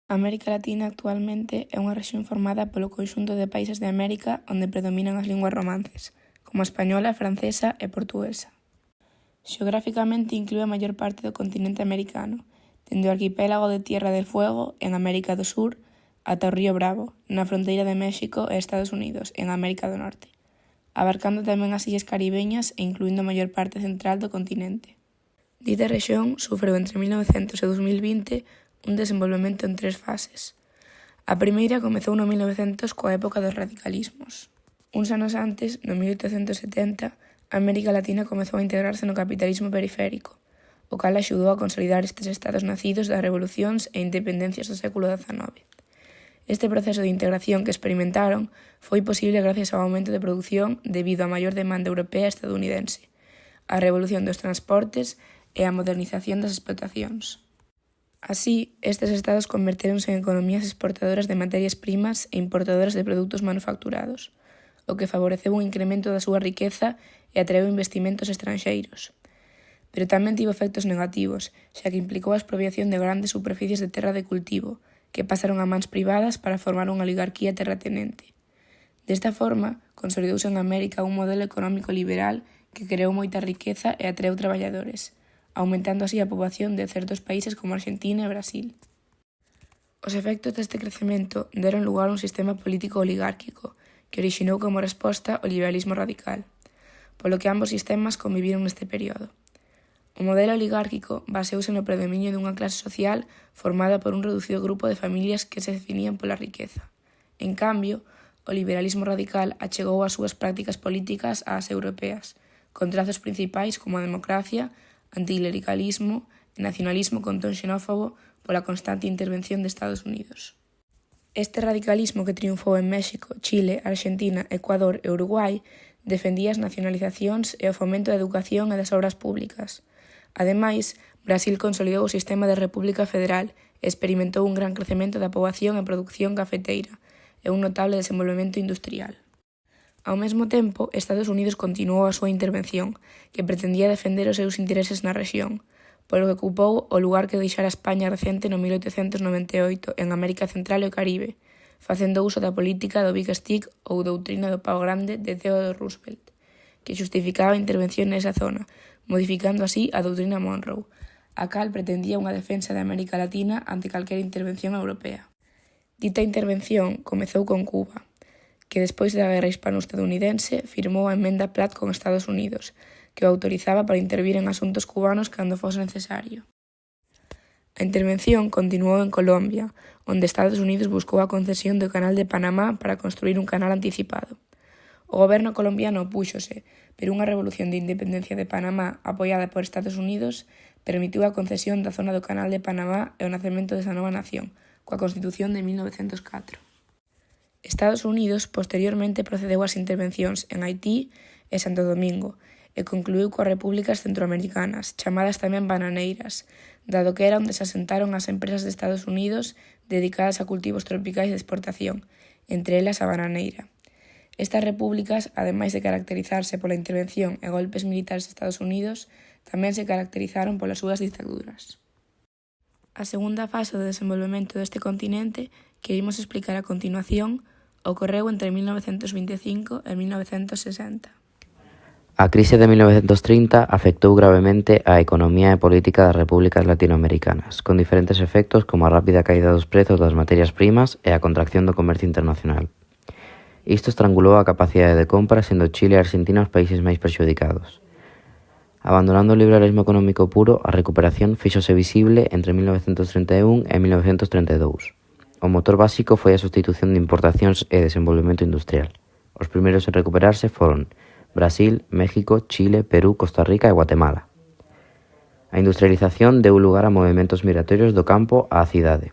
A América Latina actualmente é unha rexión formada polo conxunto de países de América onde predominan as linguas romances, como a española, francesa e portuguesa. Xeográficamente inclúe a maior parte do continente americano, dende o arquipélago de Tierra del Fuego, en América do Sur, ata o río Bravo, na fronteira de México e Estados Unidos, en América do Norte, abarcando tamén as illas caribeñas e incluindo a maior parte central do continente. Dita rexión sufreu entre 1900 e 2020 un desenvolvemento en 3 fases. A primeira comezou no 1900 coa época dos radicalismos. Uns anos antes, no 1870, a América Latina comezou a integrarse no capitalismo periférico, o cal axudou a consolidar estes estados nacidos das revolucións e independencias do século XIX. Este proceso de integración que experimentaron foi posible gracias ao aumento de produción debido á maior demanda europea e estadounidense, á revolución dos transportes e á modernización das explotacións. Así, estes estados convertéronse en economías exportadoras de materias primas e importadoras de produtos manufacturados, o que favoreceu un incremento da súa riqueza e atraeu investimentos estranxeiros. Pero tamén tivo efectos negativos, xa que implicou a expropiación de grandes superficies de terra de cultivo, que pasaron a mans privadas para formar unha oligarquía terratenente. Desta forma, consolidouse en América un modelo económico liberal que creou moita riqueza e atraeu traballadores, aumentando así a poboación de certos países como Argentina e Brasil. Os efectos deste crecemento deron lugar a un sistema político oligárquico, que orixinou como resposta o liberalismo radical, polo que ambos sistemas conviviron neste período. O modelo oligárquico baseouse no predominio dunha clase social formada por un reducido grupo de familias que se definían pola riqueza. En cambio, o liberalismo radical achegou as súas prácticas políticas ás europeas, con trazos principais como a democracia, anticlericalismo e nacionalismo con ton xenófobo pola constante intervención de Estados Unidos. Este radicalismo que triunfou en México, Chile, Argentina, Ecuador e Uruguai defendía as nacionalizacións e o fomento da educación e das obras públicas. Ademais, Brasil consolidou o sistema de república federal e experimentou un gran crecemento da poboación e produción cafeteira e un notable desenvolvemento industrial. Ao mesmo tempo, Estados Unidos continuou a súa intervención, que pretendía defender os seus intereses na rexión, polo que ocupou o lugar que deixara España recente no 1898 en América Central e o Caribe, facendo uso da política do Big Stick ou doutrina do pao grande de Theodore Roosevelt, que xustificaba a intervención nesa zona, modificando así a doutrina Monroe, a cal pretendía unha defensa de América Latina ante calquera intervención europea. Dita intervención comezou con Cuba, que despois da guerra hispano-estadounidense firmou a emenda Platt con Estados Unidos, que o autorizaba para intervir en asuntos cubanos cando fose necesario. A intervención continuou en Colombia, onde Estados Unidos buscou a concesión do Canal de Panamá para construir un canal anticipado. O goberno colombiano opúxose, pero unha revolución de independencia de Panamá apoiada por Estados Unidos permitiu a concesión da zona do Canal de Panamá e o nacemento desa nova nación, coa Constitución de 1904. Estados Unidos posteriormente procedeu ás intervencións en Haití e Santo Domingo e concluíu coas repúblicas centroamericanas, chamadas tamén bananeiras, dado que era onde se asentaron as empresas de Estados Unidos dedicadas a cultivos tropicais de exportación, entre elas a bananeira. Estas repúblicas, ademais de caracterizarse pola intervención e golpes militares de Estados Unidos, tamén se caracterizaron polas súas dictaduras. A segunda fase do desenvolvemento deste continente, que imos explicar a continuación, ocorreu entre 1925 e 1960. A crise de 1930 afectou gravemente a economía e política das repúblicas latinoamericanas, con diferentes efectos como a rápida caída dos prezos das materias primas e a contracción do comercio internacional. Isto estrangulou a capacidade de compra, sendo Chile e Argentina os países máis prexudicados. Abandonando o liberalismo económico puro, a recuperación fíxose visible entre 1931 e 1932. O motor básico foi a sustitución de importacións e desenvolvemento industrial. Os primeiros en recuperarse foron Brasil, México, Chile, Perú, Costa Rica e Guatemala. A industrialización deu lugar a movementos migratorios do campo á cidade.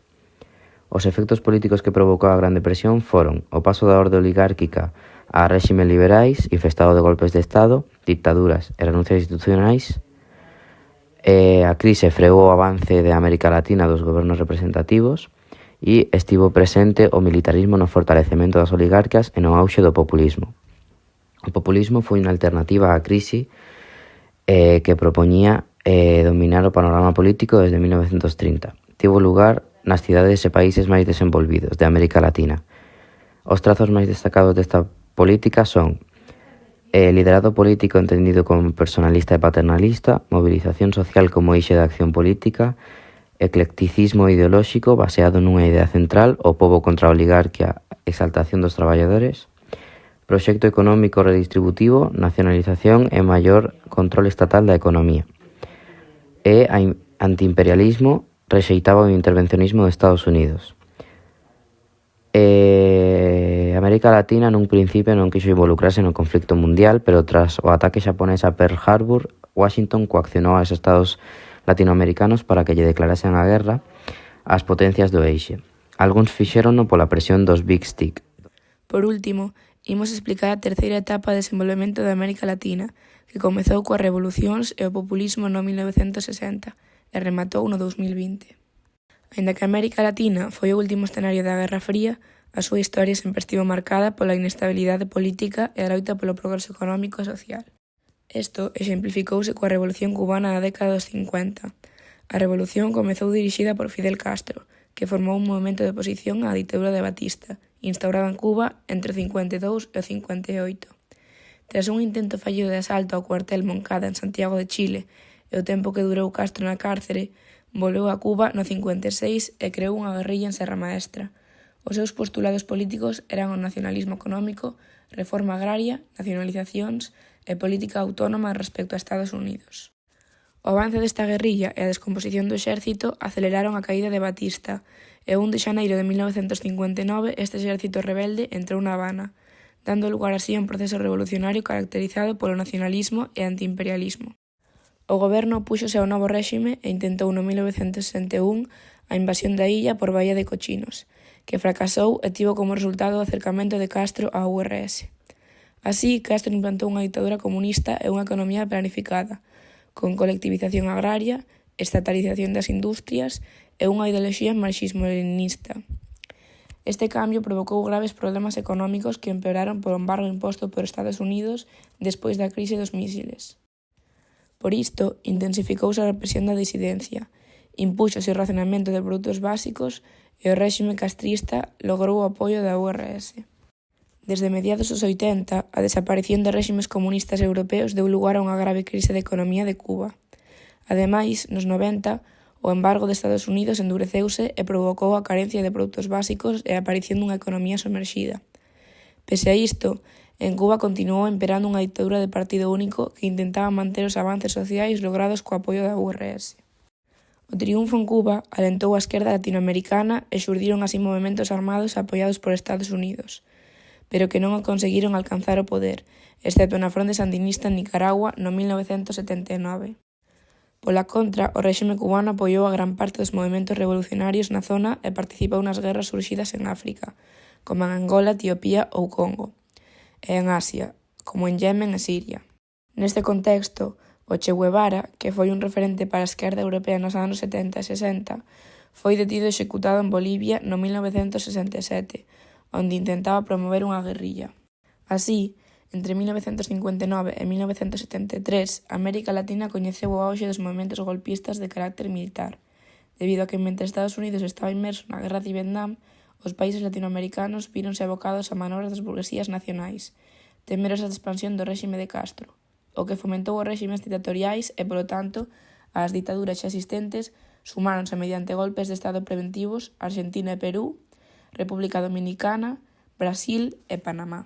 Os efectos políticos que provocou a Gran Depresión foron o paso da orde oligárquica a réximes liberais infestado de golpes de Estado, dictaduras e renuncias institucionais. A crise freou o avance de América Latina dos gobernos representativos e estivo presente o militarismo no fortalecemento das oligarquias e no auxe do populismo. O populismo foi unha alternativa á crise que propoñía dominar o panorama político desde 1930. Tivo lugar nas cidades e países máis desenvolvidos de América Latina. Os trazos máis destacados desta política son liderado político entendido como personalista e paternalista, movilización social como eixe de acción política, eclecticismo ideolóxico baseado nunha idea central, o pobo contra a oligarquia, exaltación dos traballadores, proxecto económico redistributivo, nacionalización e maior control estatal da economía. E antiimperialismo, rexeitaba o intervencionismo de Estados Unidos. América Latina nun principio non quixo involucrarse no conflicto mundial, pero tras o ataque xaponés a Pearl Harbor, Washington coaccionou aos estados latinoamericanos para que lle declarasen a guerra ás potencias do eixe. Algúns fixérono pola presión dos Big Stick. Por último, imos explicar a terceira etapa de desenvolvemento da América Latina, que comezou coas revolucións e o populismo no 1960 e rematou no 2020. Aínda que a América Latina foi o último escenario da Guerra Fría, a súa historia sempre estivo marcada pola inestabilidade política e a loita polo progreso económico e social. Isto exemplificouse coa Revolución Cubana da década dos 50. A revolución comezou dirixida por Fidel Castro, que formou un movemento de oposición á ditadura de Batista, instaurada en Cuba entre o 52 e o 58. Tras un intento fallido de asalto ao cuartel Moncada en Santiago de Chile e o tempo que durou Castro na cárcere, volveu a Cuba no 56 e creou unha guerrilla en Serra Maestra. Os seus postulados políticos eran o nacionalismo económico, reforma agraria, nacionalizacións e política autónoma respecto a Estados Unidos. O avance desta guerrilla e a descomposición do exército aceleraron a caída de Batista e o 1 de xaneiro de 1959 este exército rebelde entrou na Habana, dando lugar así a un proceso revolucionario caracterizado polo nacionalismo e antiimperialismo. O goberno opúxose ao novo réxime e intentou no 1961 a invasión da illa por Baía de Cochinos, que fracasou e tivo como resultado o acercamento de Castro á URS. Así, Castro implantou unha ditadura comunista e unha economía planificada, con colectivización agraria, estatalización das industrias e unha ideoloxía marxismo-leninista. Este cambio provocou graves problemas económicos que empeoraron polo embargo imposto por Estados Unidos despois da crise dos mísiles. Por isto, intensificouse a represión da disidencia, impúxose o racionamento de produtos básicos e o réxime castrista logrou o apoio da URS. Desde mediados dos 80, a desaparición de réximes comunistas europeos deu lugar a unha grave crise de economía de Cuba. Ademais, nos 90, o embargo de Estados Unidos endureceuse e provocou a carencia de produtos básicos e a aparición dunha economía somerxida. Pese a isto, en Cuba continuou imperando unha ditadura de partido único que intentaba manter os avances sociais logrados co apoio da URS. O triunfo en Cuba alentou a esquerda latinoamericana e xurdiron así movementos armados apoiados por Estados Unidos, pero que non o conseguiron alcanzar o poder, excepto na fronte sandinista en Nicaragua no 1979. Pola contra, o réxime cubano apoiou a gran parte dos movementos revolucionarios na zona e participou nas guerras surxidas en África, como en Angola, Etiopía ou Congo, e en Asia, como en Yemen e Siria. Neste contexto, o Che Guevara, que foi un referente para a esquerda europea nos anos 70 e 60, foi detido e executado en Bolivia no 1967, onde intentaba promover unha guerrilla. Así, entre 1959 e 1973, América Latina coñeceu o auxe dos movementos golpistas de carácter militar, debido a que mentre Estados Unidos estaba inmerso na guerra de Vietnam, os países latinoamericanos víronse abocados a manobras das burguesías nacionais, temerosas da expansión do réxime de Castro, o que fomentou os réximes dictatoriais e, polo tanto, as ditaduras xa existentes sumáronse mediante golpes de Estado preventivos Argentina e Perú, República Dominicana, Brasil e Panamá.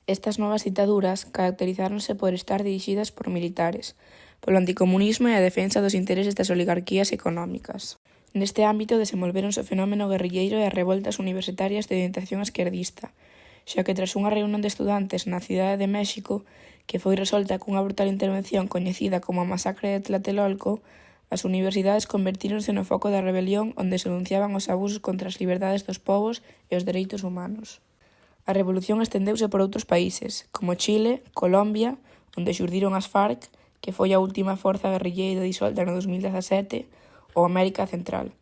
Estas novas ditaduras caracterizáronse por estar dirixidas por militares, polo anticomunismo e a defensa dos intereses das oligarquías económicas. Neste ámbito desenvolvéronse o fenómeno guerrilleiro e as revoltas universitarias de orientación esquerdista, xa que tras unha reunión de estudantes na cidade de México, que foi resolta cunha brutal intervención coñecida como a masacre de Tlatelolco, as universidades convertíronse no foco da rebelión onde se denunciaban os abusos contra as liberdades dos povos e os dereitos humanos. A revolución estendeuse por outros países, como Chile, Colombia, onde xurdiron as FARC, que foi a última forza guerrilleira disolta no 2017, ou América Central,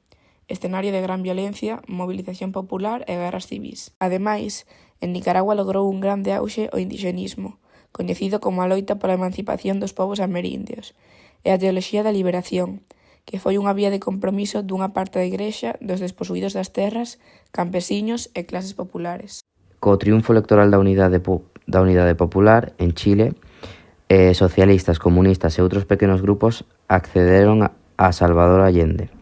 escenario de gran violencia, movilización popular e guerras civís. Ademais, en Nicaragua logrou un grande auxe o indigenismo, coñecido como a loita pola emancipación dos povos amerindios, e a teoloxía da liberación, que foi unha vía de compromiso dunha parte da Igrexa, dos desposuídos das terras, campesiños e clases populares. Co triunfo electoral da Unidade Popular en Chile, socialistas, comunistas e outros pequenos grupos accederon a Salvador Allende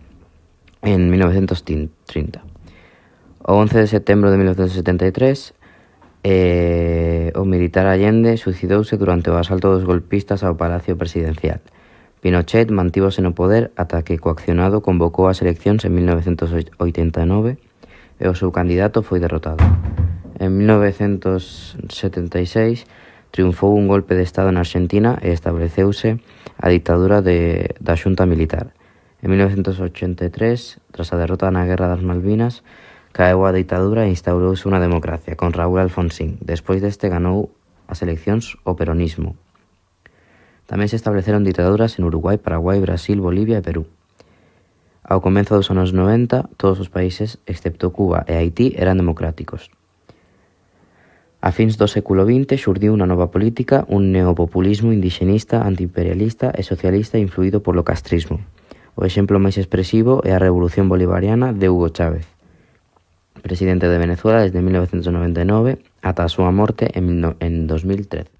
en 1930. O 11 de setembro de 1973, o militar Allende suicidouse durante o asalto dos golpistas ao Palacio Presidencial. Pinochet mantívose no poder ata que coaccionado convocou as eleccións en 1989 e o seu candidato foi derrotado. En 1976 triunfou un golpe de Estado na Argentina e estableceuse a ditadura da Xunta Militar. En 1983, tras a derrota na Guerra das Malvinas, caeu a ditadura e instaurouse unha democracia con Raúl Alfonsín. Despois deste ganou as eleccións o peronismo. Tamén se estableceron ditaduras en Uruguai, Paraguai, Brasil, Bolivia e Perú. Ao comezo dos anos 90, todos os países, excepto Cuba e Haití, eran democráticos. A fins do século XX xurdiu unha nova política, un neopopulismo indixenista, antiimperialista e socialista influído polo castrismo. O exemplo máis expresivo é a Revolución Bolivariana de Hugo Chávez, presidente de Venezuela desde 1999 ata a súa morte en 2013.